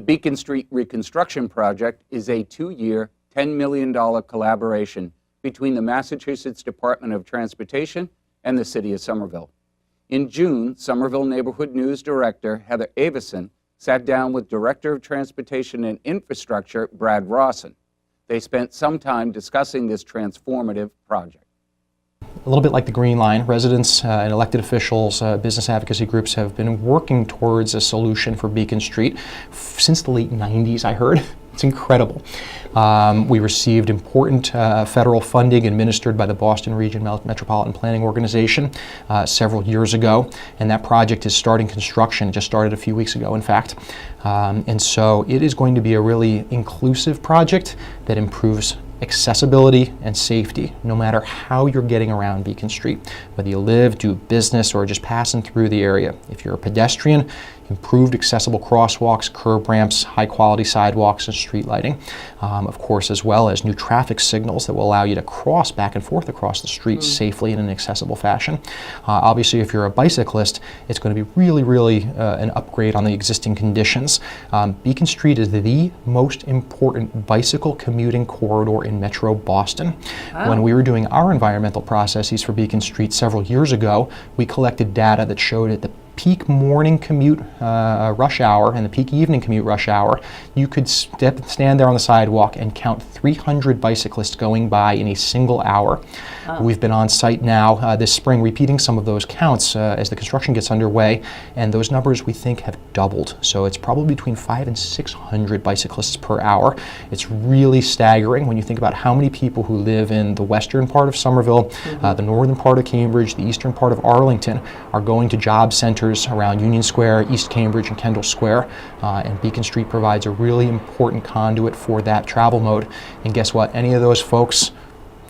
Beacon Street Reconstruction Project is a 2-year, $10 million collaboration between the Massachusetts Department of Transportation and the City of Somerville. In June, Somerville Neighborhood News Director Heather Avison sat down with Director of Transportation and Infrastructure Brad Rawson. They spent some time discussing this transformative project. A little bit like the Green Line, residents and elected officials, business advocacy groups have been working towards a solution for Beacon Street since the late 90s, I heard. It's incredible. We received important federal funding administered by the Boston Region Metropolitan Planning Organization several years ago, and that project is starting construction. It just started a few weeks ago, in fact. And so it is going to be a really inclusive project that improves accessibility and safety, no matter how you're getting around Beacon Street, whether you live, do business, or just passing through the area. If you're a pedestrian, improved accessible crosswalks, curb ramps, high quality sidewalks, and street lighting. Of course, as well as new traffic signals that will allow you to cross back and forth across the street safely in an accessible fashion. Obviously, if you're a bicyclist, it's going to be really an upgrade on the existing conditions. Beacon Street is the most important bicycle commuting corridor in Metro Boston. Wow. When we were doing our environmental processes for Beacon Street several years ago, we collected data that showed at the peak morning commute rush hour and the peak evening commute rush hour, you could stand there on the sidewalk and count 300 bicyclists going by in a single hour. Oh. We've been on site now this spring repeating some of those counts as the construction gets underway, and those numbers we think have doubled. So it's probably between 500 and 600 bicyclists per hour. It's really staggering when you think about how many people who live in the western part of Somerville, the northern part of Cambridge, the eastern part of Arlington are going to job centers around Union Square, East Cambridge, and Kendall Square, and Beacon Street provides a really important conduit for that travel mode. And guess what? Any of those folks,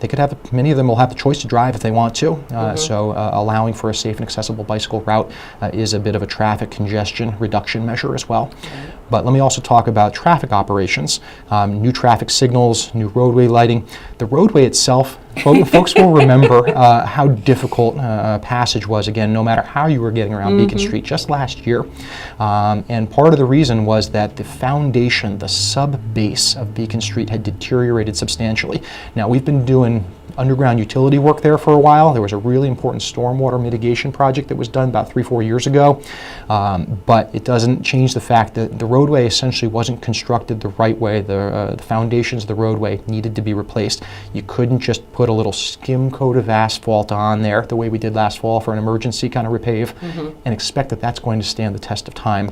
they could have, many of them will have the choice to drive if they want to. So allowing for a safe and accessible bicycle route is a bit of a traffic congestion reduction measure as well. But let me also talk about traffic operations, new traffic signals, new roadway lighting. The roadway itself, folks will remember how difficult passage was, again, no matter how you were getting around Beacon Street just last year. And part of the reason was that the foundation, the sub-base of Beacon Street had deteriorated substantially. Now, we've been doing underground utility work there for a while. There was a really important stormwater mitigation project that was done about 3-4 years ago, but it doesn't change the fact that the roadway essentially wasn't constructed the right way. The foundations of the roadway needed to be replaced. You couldn't just put a little skim coat of asphalt on there the way we did last fall for an emergency kind of repave and expect that that's going to stand the test of time.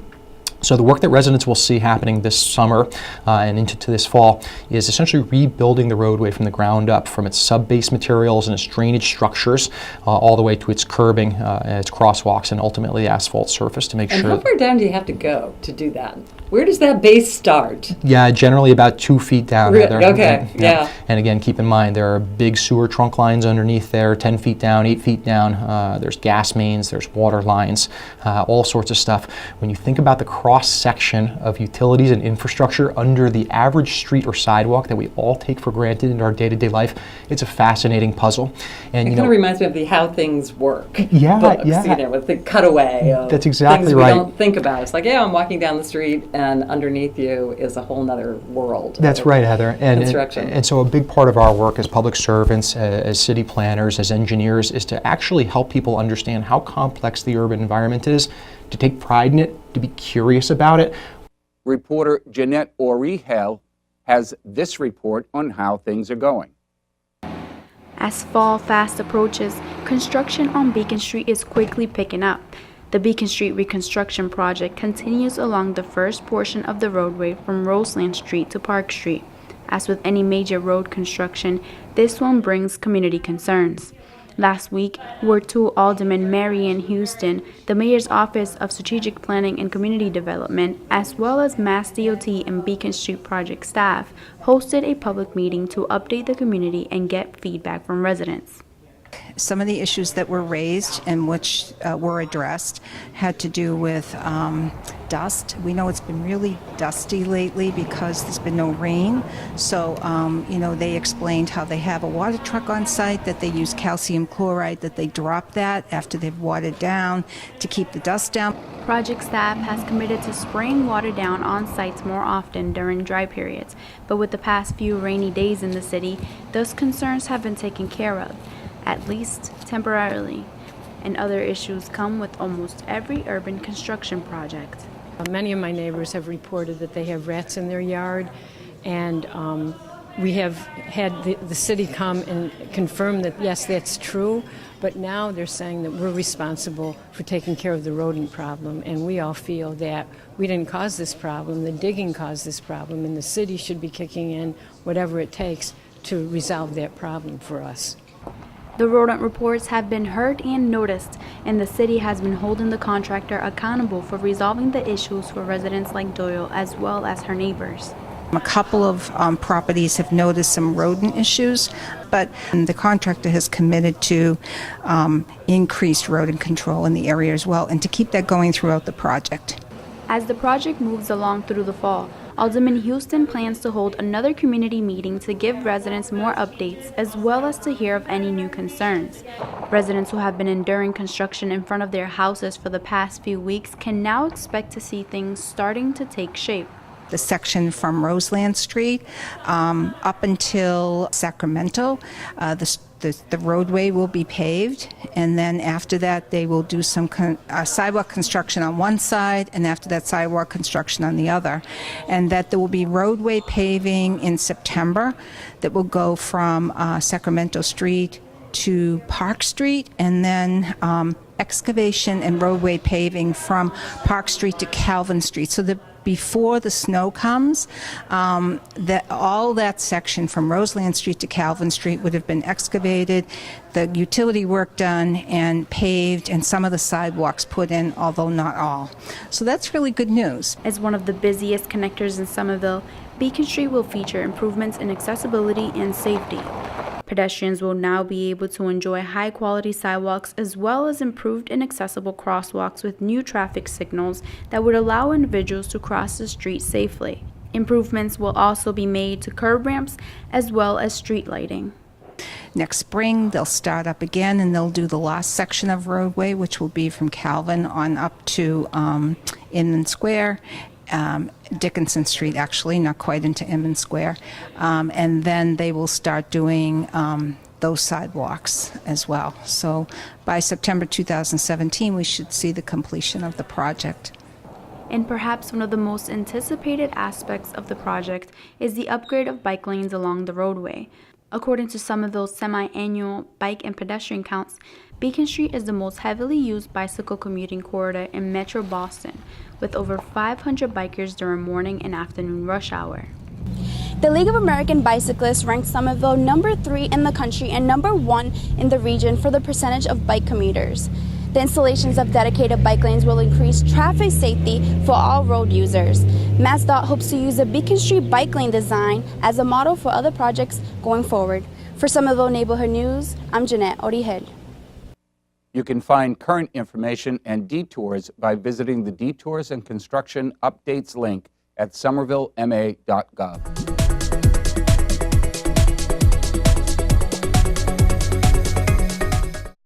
So the work that residents will see happening this summer and into this fall is essentially rebuilding the roadway from the ground up, from its sub-base materials and its drainage structures all the way to its curbing, its crosswalks, and ultimately the asphalt surface to make sure. And how far down do you have to go to do that? Where does that base start? Yeah, generally about 2 feet down. Okay, yeah. And again, keep in mind, there are big sewer trunk lines underneath there, 10 feet down, 8 feet down. There's gas mains, there's water lines, all sorts of stuff. When you think about the cross-section of utilities and infrastructure under the average street or sidewalk that we all take for granted in our day-to-day life, it's a fascinating puzzle. And it kind of reminds me of the How Things Work books, yeah. You know, with the cutaway of That's exactly things right. we don't think about. It's like, yeah, I'm walking down the street and underneath you is a whole nother world. That's right, Heather. And so a big part of our work as public servants, as city planners, as engineers, is to actually help people understand how complex the urban environment is, to take pride in it, to be curious about it. Reporter Jeanette Origel has this report on how things are going. As fall fast approaches, construction on Beacon Street is quickly picking up. The Beacon Street Reconstruction Project continues along the first portion of the roadway from Roseland Street to Park Street. As with any major road construction, this one brings community concerns. Last week, Ward 2 Alderman MaryAnn Heuston, the Mayor's Office of Strategic Planning and Community Development, as well as Mass DOT and Beacon Street project staff, hosted a public meeting to update the community and get feedback from residents. Some of the issues that were raised and which were addressed had to do with dust. We know it's been really dusty lately because there's been no rain. So, they explained how they have a water truck on site, that they use calcium chloride, that they drop that after they've watered down to keep the dust down. Project staff has committed to spraying water down on sites more often during dry periods, but with the past few rainy days in the city, those concerns have been taken care of, at least temporarily, and other issues come with almost every urban construction project. Many of my neighbors have reported that they have rats in their yard, and we have had the city come and confirm that, yes, that's true, but now they're saying that we're responsible for taking care of the rodent problem, and we all feel that we didn't cause this problem, the digging caused this problem, and the city should be kicking in whatever it takes to resolve that problem for us. The rodent reports have been heard and noticed, and the city has been holding the contractor accountable for resolving the issues for residents like Doyle as well as her neighbors. A couple of properties have noticed some rodent issues, but the contractor has committed to increased rodent control in the area as well, and to keep that going throughout the project. As the project moves along through the fall, Alderman Heuston plans to hold another community meeting to give residents more updates as well as to hear of any new concerns. Residents who have been enduring construction in front of their houses for the past few weeks can now expect to see things starting to take shape. The section from Roseland Street up until Sacramento, the roadway will be paved, and then after that they will do some sidewalk construction on one side, and after that sidewalk construction on the other. And that there will be roadway paving in September that will go from Sacramento Street to Park Street, and then excavation and roadway paving from Park Street to Calvin Street. So before the snow comes, all that section from Roseland Street to Calvin Street would have been excavated, the utility work done and paved, and some of the sidewalks put in, although not all. So that's really good news. As one of the busiest connectors in Somerville, Beacon Street will feature improvements in accessibility and safety. Pedestrians will now be able to enjoy high-quality sidewalks as well as improved and accessible crosswalks with new traffic signals that would allow individuals to cross the street safely. Improvements will also be made to curb ramps as well as street lighting. Next spring, they'll start up again, and they'll do the last section of roadway, which will be from Calvin on up to Inman Square. Dickinson Street, actually, not quite into Inman Square. And then they will start doing those sidewalks as well. So by September 2017, we should see the completion of the project. And perhaps one of the most anticipated aspects of the project is the upgrade of bike lanes along the roadway. According to Somerville's semi-annual bike and pedestrian counts, Beacon Street is the most heavily used bicycle commuting corridor in Metro Boston, with over 500 bikers during morning and afternoon rush hour. The League of American Bicyclists ranked Somerville number 3 in the country and number 1 in the region for the percentage of bike commuters. The installations of dedicated bike lanes will increase traffic safety for all road users. MassDOT hopes to use the Beacon Street bike lane design as a model for other projects going forward. For Somerville Neighborhood News, I'm Jeanette Origel. You can find current information and detours by visiting the Detours and Construction Updates link at somervillema.gov.